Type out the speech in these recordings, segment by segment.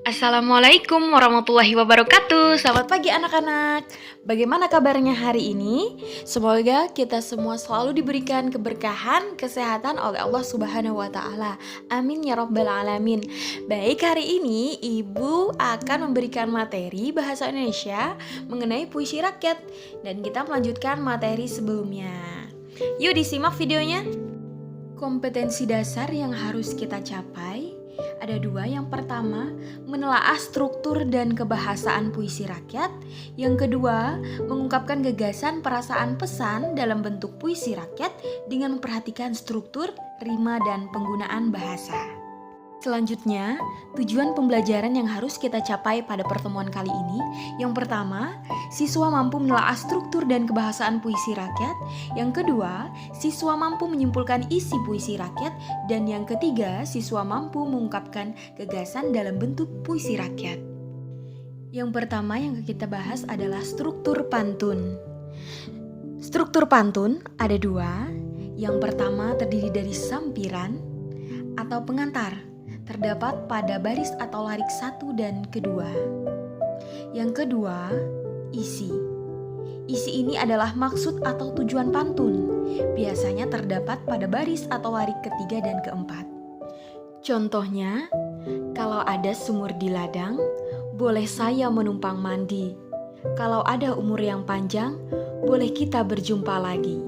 Assalamualaikum warahmatullahi wabarakatuh. Selamat pagi anak-anak. Bagaimana kabarnya hari ini? Semoga kita semua selalu diberikan keberkahan, kesehatan oleh Allah Subhanahu wa taala. Amin ya rabbal alamin. Baik, hari ini Ibu akan memberikan materi bahasa Indonesia mengenai puisi rakyat dan kita melanjutkan materi sebelumnya. Yuk disimak videonya. Kompetensi dasar yang harus kita capai ada dua. Yang pertama, menelaah struktur dan kebahasaan puisi rakyat. Yang kedua, mengungkapkan gagasan, perasaan, pesan dalam bentuk puisi rakyat dengan memperhatikan struktur, rima, dan penggunaan bahasa. Selanjutnya, tujuan pembelajaran yang harus kita capai pada pertemuan kali ini. Yang pertama, siswa mampu menelaah struktur dan kebahasaan puisi rakyat. Yang kedua, siswa mampu menyimpulkan isi puisi rakyat. Dan yang ketiga, siswa mampu mengungkapkan gagasan dalam bentuk puisi rakyat. Yang pertama yang kita bahas adalah struktur pantun. Struktur pantun ada dua. Yang pertama terdiri dari sampiran atau pengantar, terdapat pada baris atau larik satu dan kedua. Yang kedua, isi. Isi ini adalah maksud atau tujuan pantun. Biasanya terdapat pada baris atau larik ketiga dan keempat. Contohnya, kalau ada sumur di ladang, boleh saya menumpang mandi. Kalau ada umur yang panjang, boleh kita berjumpa lagi.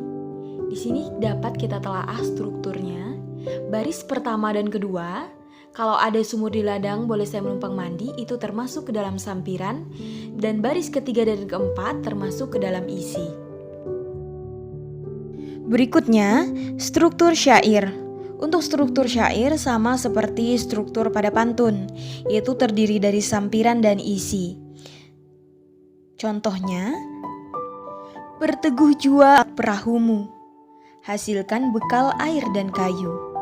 Di sini dapat kita telaah strukturnya. Baris pertama dan kedua, kalau ada sumur di ladang boleh saya menumpang mandi, itu termasuk ke dalam sampiran. Dan baris ketiga dan keempat termasuk ke dalam isi. Berikutnya, struktur syair. Untuk struktur syair sama seperti struktur pada pantun, yaitu terdiri dari sampiran dan isi. Contohnya, berteguh jua perahumu, hasilkan bekal air dan kayu.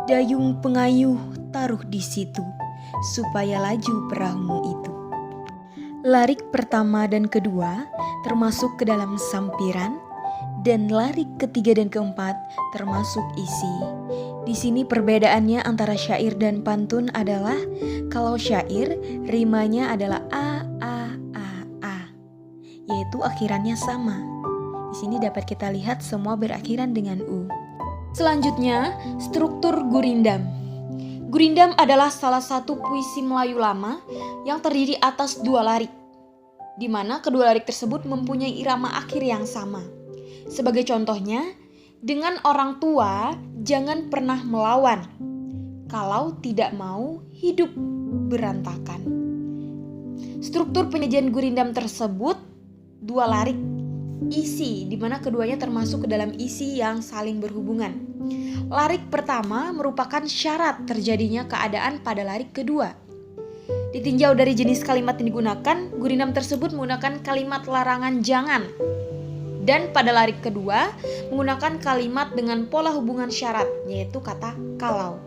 Dayung pengayuh taruh di situ, supaya laju perahumu itu. Larik pertama dan kedua termasuk ke dalam sampiran, dan larik ketiga dan keempat termasuk isi. Di sini perbedaannya antara syair dan pantun adalah kalau syair rimanya adalah a, yaitu akhirannya sama. Di sini dapat kita lihat semua berakhiran dengan u. Selanjutnya, struktur gurindam. Gurindam adalah salah satu puisi Melayu lama yang terdiri atas dua larik, di mana kedua larik tersebut mempunyai irama akhir yang sama. Sebagai contohnya, dengan orang tua jangan pernah melawan, kalau tidak mau hidup berantakan. Struktur penyajian gurindam tersebut dua larik, isi, di mana keduanya termasuk ke dalam isi yang saling berhubungan. Larik pertama merupakan syarat terjadinya keadaan pada larik kedua. Ditinjau dari jenis kalimat yang digunakan, gurindam tersebut menggunakan kalimat larangan jangan. Dan pada larik kedua menggunakan kalimat dengan pola hubungan syarat, yaitu kata kalau.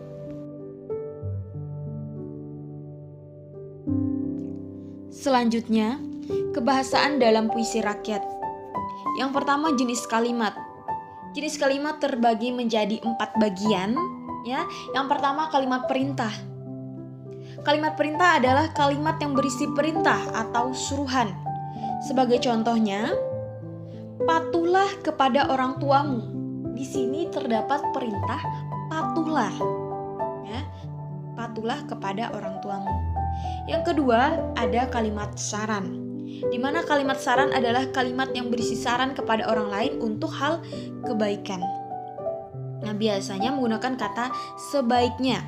Selanjutnya, kebahasaan dalam puisi rakyat. Yang pertama, jenis kalimat. Jenis kalimat terbagi menjadi 4 bagian, ya. Yang pertama, kalimat perintah. Kalimat perintah adalah kalimat yang berisi perintah atau suruhan. Sebagai contohnya, patuhlah kepada orang tuamu. Di sini terdapat perintah patuhlah, ya. Patuhlah kepada orang tuamu. Yang kedua, ada kalimat saran, di mana kalimat saran adalah kalimat yang berisi saran kepada orang lain untuk hal kebaikan. Nah, biasanya menggunakan kata sebaiknya.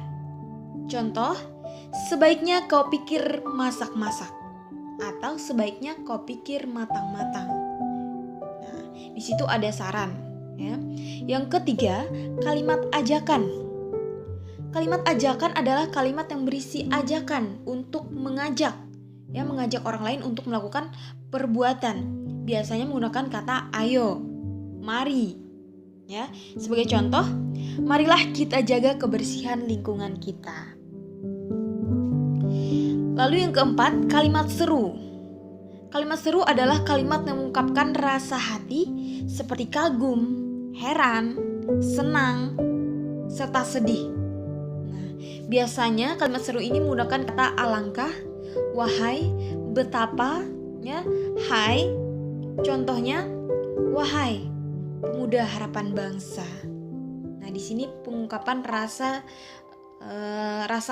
Contoh, sebaiknya kau pikir masak-masak, atau sebaiknya kau pikir matang-matang. Nah, di situ ada saran, ya. Yang ketiga, kalimat ajakan. Kalimat ajakan adalah kalimat yang berisi ajakan untuk mengajak, ya, mengajak orang lain untuk melakukan perbuatan. Biasanya menggunakan kata ayo, mari, ya. Sebagai contoh, marilah kita jaga kebersihan lingkungan kita. Lalu yang keempat, kalimat seru. Kalimat seru adalah kalimat yang mengungkapkan rasa hati seperti kagum, heran, senang, serta sedih. Nah, Biasanya kalimat seru ini menggunakan kata alangkah, wahai, betapa, ya, hai. Contohnya, wahai pemuda harapan bangsa. Nah, di sini pengungkapan rasa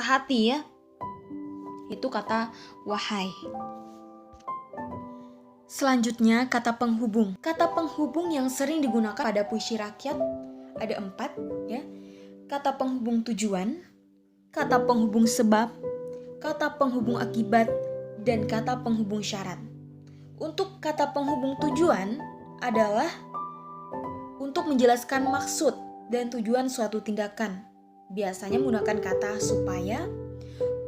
hati ya. Itu kata wahai. Selanjutnya kata penghubung. Kata penghubung yang sering digunakan pada puisi rakyat ada 4 ya. Kata penghubung tujuan, kata penghubung sebab, kata penghubung akibat, dan kata penghubung syarat. Untuk kata penghubung tujuan adalah untuk menjelaskan maksud dan tujuan suatu tindakan. Biasanya menggunakan kata supaya,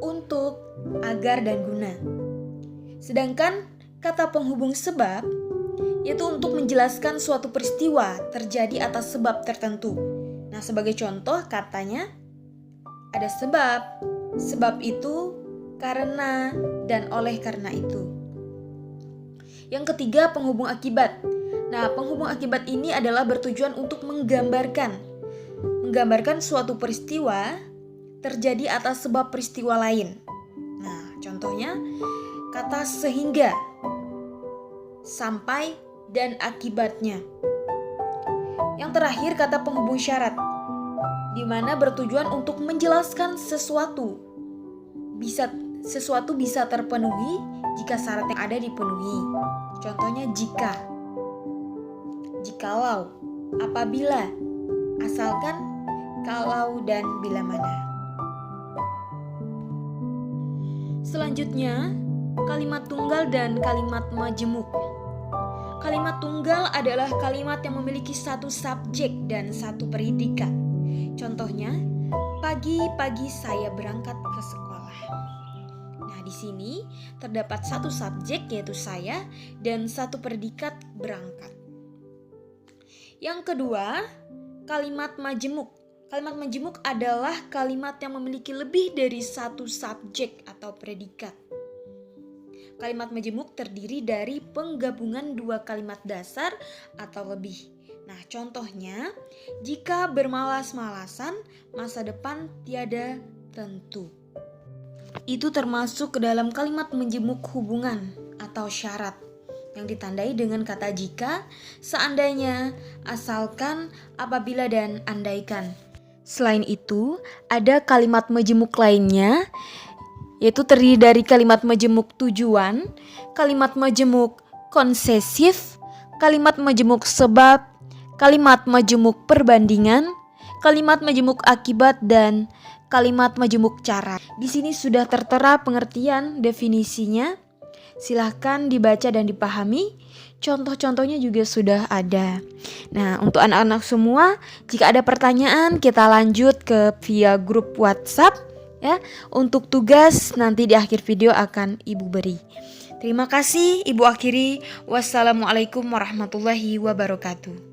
untuk, agar, dan guna. Sedangkan kata penghubung sebab yaitu untuk menjelaskan suatu peristiwa terjadi atas sebab tertentu. Nah, sebagai contoh katanya ada sebab itu, karena, dan oleh karena itu. Yang ketiga, penghubung akibat. Nah, penghubung akibat ini adalah bertujuan untuk menggambarkan suatu peristiwa terjadi atas sebab peristiwa lain. Nah, contohnya kata sehingga, sampai, dan akibatnya. Yang terakhir kata penghubung syarat, di mana bertujuan untuk menjelaskan sesuatu bisa terpenuhi jika syarat yang ada dipenuhi. Contohnya jika, jikalau, apabila, asalkan, kalau, dan bila mana. Selanjutnya, kalimat tunggal dan kalimat majemuk. Kalimat tunggal adalah kalimat yang memiliki satu subjek dan satu predikat. Contohnya, pagi-pagi saya berangkat ke sekolah. Nah, di sini terdapat satu subjek yaitu saya dan satu predikat berangkat. Yang kedua, kalimat majemuk. Kalimat majemuk adalah kalimat yang memiliki lebih dari satu subjek atau predikat. Kalimat majemuk terdiri dari penggabungan 2 kalimat dasar atau lebih. Nah, contohnya, jika bermalas-malasan, masa depan tiada tentu. Itu termasuk ke dalam kalimat majemuk hubungan atau syarat yang ditandai dengan kata jika, seandainya, asalkan, apabila, dan andaikan. Selain itu, ada kalimat majemuk lainnya, yaitu terdiri dari kalimat majemuk tujuan, kalimat majemuk konsesif, kalimat majemuk sebab, kalimat majemuk perbandingan, kalimat majemuk akibat, dan kalimat majemuk cara. Di sini sudah tertera pengertian definisinya. Silahkan dibaca dan dipahami. Contoh-contohnya juga sudah ada. Nah, untuk anak-anak semua, jika ada pertanyaan kita lanjut ke via grup WhatsApp. Ya, untuk tugas nanti di akhir video akan Ibu beri. Terima kasih, Ibu akhiri. Wassalamualaikum warahmatullahi wabarakatuh.